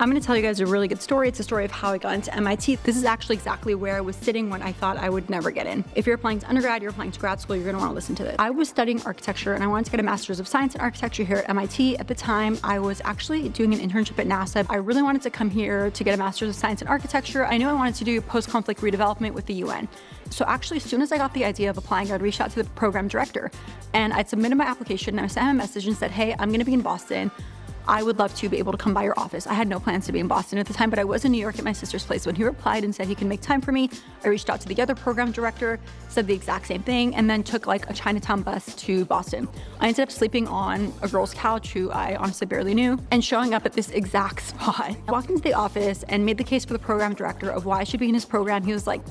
I'm gonna tell you guys a really good story. It's a story of how I got into MIT. This is actually exactly where I was sitting when I thought I would never get in. If you're applying to undergrad, you're applying to grad school, you're gonna wanna listen to this. I was studying architecture and I wanted to get a master's of science in architecture here at MIT. At the time, I was actually doing an internship at NASA. I really wanted to come here to get a master's of science in architecture. I knew I wanted to do post-conflict redevelopment with the UN. So actually, as soon as I got the idea of applying, I'd reach out to the program director and I'd submitted my application and I sent him a message and said, hey, I'm gonna be in Boston. I would love to be able to come by your office. I had no plans to be in Boston at the time, but I was in New York at my sister's place. When he replied and said he can make time for me, I reached out to the other program director, said the exact same thing, and then took like a Chinatown bus to Boston. I ended up sleeping on a girl's couch who I honestly barely knew and showing up at this exact spot. I walked into the office and made the case for the program director of why I should be in his program. He was like,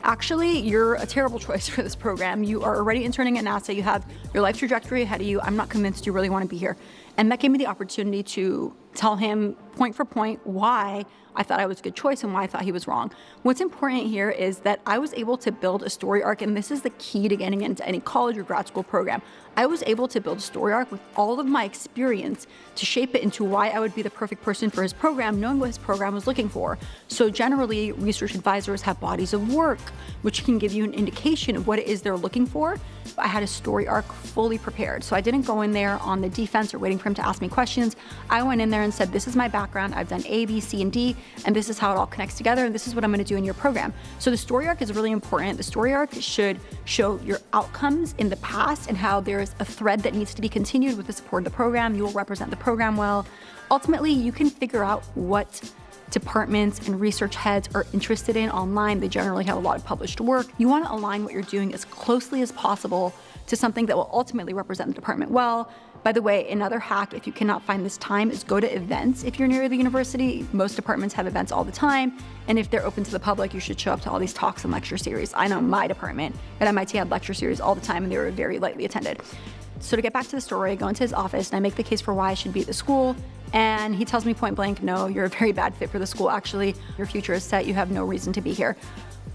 actually, you're a terrible choice for this program. You are already interning at NASA. You have your life trajectory ahead of you. I'm not convinced you really want to be here. And that gave me the opportunity to tell him point for point why I thought I was a good choice and why I thought he was wrong. What's important here is that I was able to build a story arc, and this is the key to getting into any college or grad school program. I was able to build a story arc with all of my experience to shape it into why I would be the perfect person for his program, knowing what his program was looking for. So generally, research advisors have bodies of work, which can give you an indication of what it is they're looking for. I had a story arc fully prepared. So I didn't go in there on the defense or waiting for him to ask me questions. I went in there and said, this is my background. I've done A, B, C, and D, and this is how it all connects together, and this is what I'm gonna do in your program. So the story arc is really important. The story arc should show your outcomes in the past and how there is a thread that needs to be continued with the support of the program. You will represent the program well. Ultimately, you can figure out what departments and research heads are interested in online. They generally have a lot of published work. You want to align what you're doing as closely as possible to something that will ultimately represent the department well. By the way, another hack, if you cannot find this time, is go to events if you're near the university. Most departments have events all the time, and if they're open to the public, you should show up to all these talks and lecture series. I know my department at MIT had lecture series all the time, and they were very lightly attended. So to get back to the story, I go into his office and I make the case for why I should be at the school. And he tells me point blank, no, you're a very bad fit for the school. Actually, your future is set. You have no reason to be here.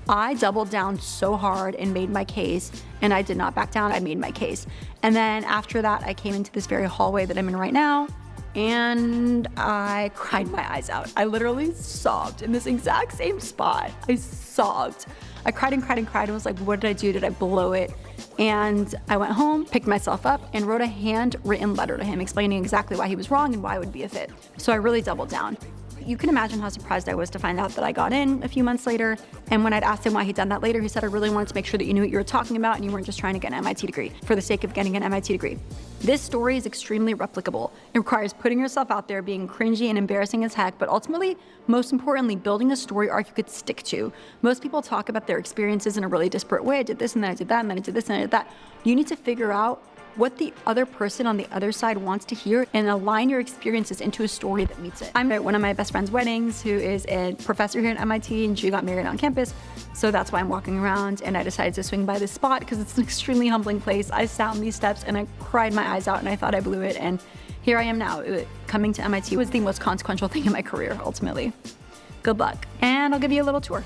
I doubled down so hard and made my case, and I did not back down. I made my case. And then after that, I came into this very hallway that I'm in right now, and I cried my eyes out. I literally sobbed in this exact same spot. I sobbed. I cried and cried and cried and was like, what did I do? Did I blow it? And I went home, picked myself up, and wrote a handwritten letter to him explaining exactly why he was wrong and why I would be a fit. So I really doubled down. You can imagine how surprised I was to find out that I got in a few months later. And when I'd asked him why he'd done that later, he said, I really wanted to make sure that you knew what you were talking about and you weren't just trying to get an MIT degree for the sake of getting an MIT degree. This story is extremely replicable. It requires putting yourself out there, being cringy and embarrassing as heck, but ultimately, most importantly, building a story arc you could stick to. Most people talk about their experiences in a really disparate way. I did this and then I did that and then I did this and I did that. You need to figure out what the other person on the other side wants to hear and align your experiences into a story that meets it. I'm at one of my best friend's weddings who is a professor here at MIT, and she got married on campus. So that's why I'm walking around, and I decided to swing by this spot because it's an extremely humbling place. I sat on these steps and I cried my eyes out and I thought I blew it, and here I am now. Coming to MIT was the most consequential thing in my career, ultimately. Good luck, and I'll give you a little tour.